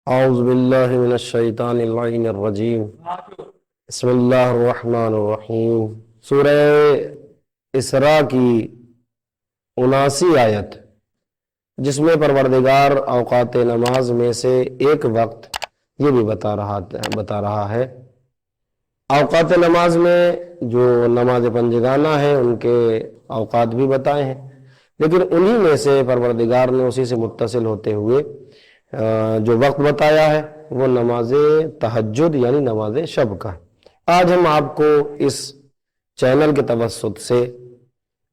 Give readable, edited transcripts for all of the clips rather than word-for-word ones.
اعوذ باللہ من الشیطان اللعین الرجیم بسم اللہ الرحمن الرحیم سورہ اسراء کی 79 آیت، جس میں پروردگار اوقات نماز میں سے ایک وقت یہ بھی بتا رہا ہے۔ اوقات نماز میں جو نماز پنجگانہ ہے ان کے اوقات بھی بتائے ہیں، لیکن انہی میں سے پروردگار نے اسی سے متصل ہوتے ہوئے جو وقت بتایا ہے وہ نماز تہجد یعنی نماز شب کا ہے۔ آج ہم آپ کو اس چینل کے توسط سے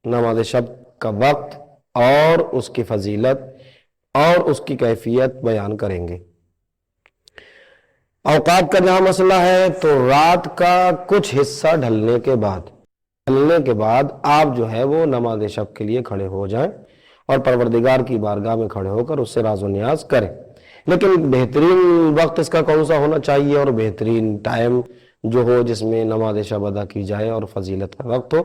نماز شب کا وقت اور اس کی فضیلت اور اس کی کیفیت بیان کریں گے۔ اوقات کا جہاں مسئلہ ہے تو رات کا کچھ حصہ ڈھلنے کے بعد آپ جو ہے وہ نماز شب کے لیے کھڑے ہو جائیں اور پروردگار کی بارگاہ میں کھڑے ہو کر اس سے راز و نیاز کریں۔ لیکن بہترین وقت اس کا کون سا ہونا چاہیے اور بہترین ٹائم جو ہو جس میں نماز شب ادا کی جائے اور فضیلت کا وقت ہو،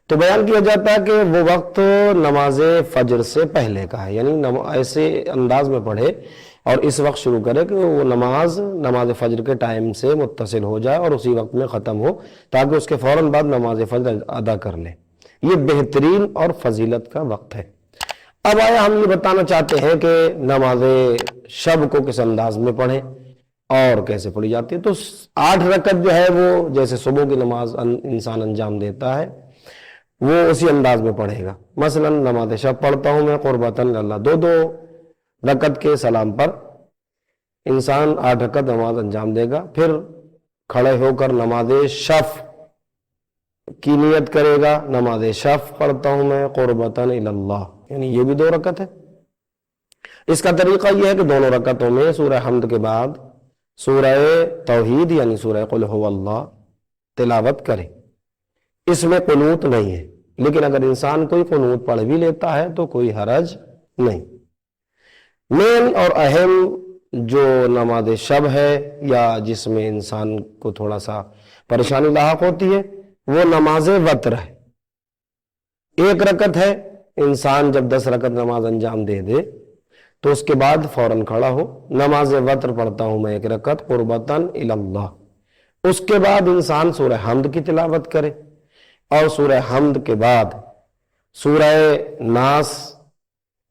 تو بیان کیا جاتا ہے کہ وہ وقت نماز فجر سے پہلے کا ہے، یعنی ایسے انداز میں پڑھے اور اس وقت شروع کرے کہ وہ نماز فجر کے ٹائم سے متصل ہو جائے اور اسی وقت میں ختم ہو، تاکہ اس کے فوراً بعد نماز فجر ادا کر لے۔ یہ بہترین اور فضیلت کا وقت ہے۔ اب آیا ہم یہ بتانا چاہتے ہیں کہ نماز شب کو کس انداز میں پڑھیں اور کیسے پڑھی جاتی ہے۔ تو 8 رکعت جو ہے وہ جیسے صبح کی نماز انسان انجام دیتا ہے وہ اسی انداز میں پڑھے گا۔ مثلا نماز شب پڑھتا ہوں میں قربتاً اللہ، 2 رکعت کے سلام پر انسان 8 رکعت نماز انجام دے گا، پھر کھڑے ہو کر نماز شف کی نیت کرے گا۔ نماز شف پڑھتا ہوں میں قربتاً اللہ، یعنی یہ بھی 2 رکعت ہے۔ اس کا طریقہ یہ ہے کہ دونوں رکعتوں میں سورہ حمد کے بعد سورہ توحید یعنی سورہ قل هو اللہ تلاوت کرے۔ اس میں قنوت نہیں ہے، لیکن اگر انسان کوئی قنوت پڑھ بھی لیتا ہے تو کوئی حرج نہیں۔ مین اور اہم جو نماز شب ہے یا جس میں انسان کو تھوڑا سا پریشانی لاحق ہوتی ہے وہ نماز وتر ہے۔ 1 رکعت ہے، انسان جب 10 رکعت نماز انجام دے تو اس کے بعد فوراً کھڑا ہو، نماز وتر پڑھتا ہوں میں 1 رکعت قربتاً اللہ۔ اس کے بعد انسان سورہ حمد کی تلاوت کرے اور سورہ حمد کے بعد سورہ ناس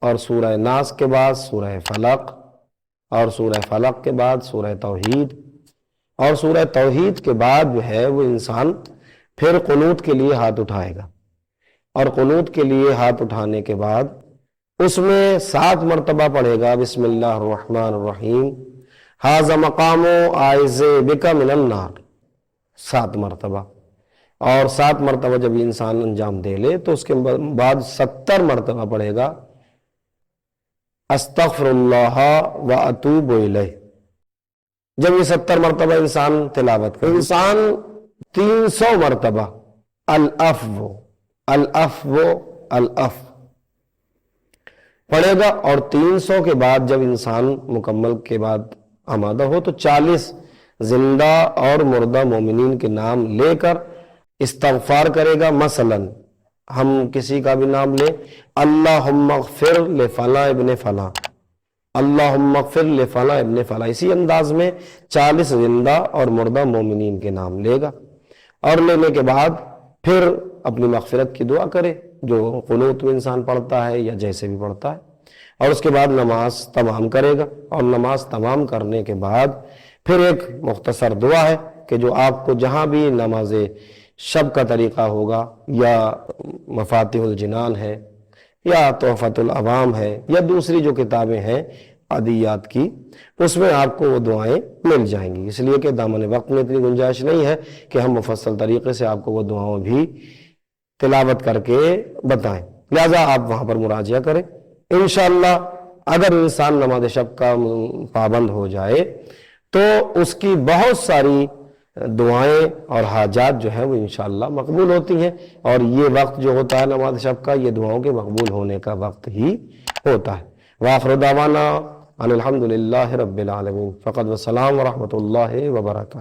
اور سورہ ناس کے بعد سورہ فلق اور سورہ فلق کے بعد سورہ توحید اور سورہ توحید کے بعد جو ہے وہ انسان پھر قنوت کے لیے ہاتھ اٹھائے گا، اور قنوت کے لیے ہاتھ اٹھانے کے بعد اس میں 7 مرتبہ پڑھے گا بسم اللہ الرحمن الرحیم ھذا مقام اعوذ بک من النار، 7 مرتبہ، اور 7 مرتبہ جب انسان انجام دے لے تو اس کے بعد 70 مرتبہ پڑھے گا استغفر اللہ واتوب الیہ۔ جب یہ 70 مرتبہ انسان تلاوت کرے، انسان 300 مرتبہ العفو العفو العفو پڑھے گا، اور 300 کے بعد جب انسان مکمل کے بعد آمادہ ہو تو 40 زندہ اور مردہ مومنین کے نام لے کر استغفار کرے گا۔ مثلا ہم کسی کا بھی نام لیں، اللہم اغفر لفلاں ابن فلاں، اللہم اغفر لفلاں ابن فلاں، اسی انداز میں 40 زندہ اور مردہ مومنین کے نام لے گا، اور لینے کے بعد پھر اپنی مغفرت کی دعا کرے جو قنوت میں انسان پڑھتا ہے یا جیسے بھی پڑھتا ہے، اور اس کے بعد نماز تمام کرے گا۔ اور نماز تمام کرنے کے بعد پھر ایک مختصر دعا ہے کہ جو آپ کو جہاں بھی نماز شب کا طریقہ ہوگا، یا مفاتیح الجنان ہے یا تحفۃ العوام ہے یا دوسری جو کتابیں ہیں عدیات کی، اس میں آپ کو وہ دعائیں مل جائیں گی، اس لیے کہ دامن وقت میں اتنی گنجائش نہیں ہے کہ ہم مفصل طریقے سے آپ کو وہ دعاؤں بھی تلاوت کر کے بتائیں، لہذا آپ وہاں پر مراجعہ کریں۔ انشاءاللہ اگر انسان نماز شب کا پابند ہو جائے تو اس کی بہت ساری دعائیں اور حاجات جو ہیں وہ انشاءاللہ مقبول ہوتی ہیں، اور یہ وقت جو ہوتا ہے نماز شب کا یہ دعاؤں کے مقبول ہونے کا وقت ہی ہوتا ہے۔ وآخر دعوانا ان الحمدللہ رب العالمین، فقط والسلام ورحمۃ اللہ وبرکاتہ۔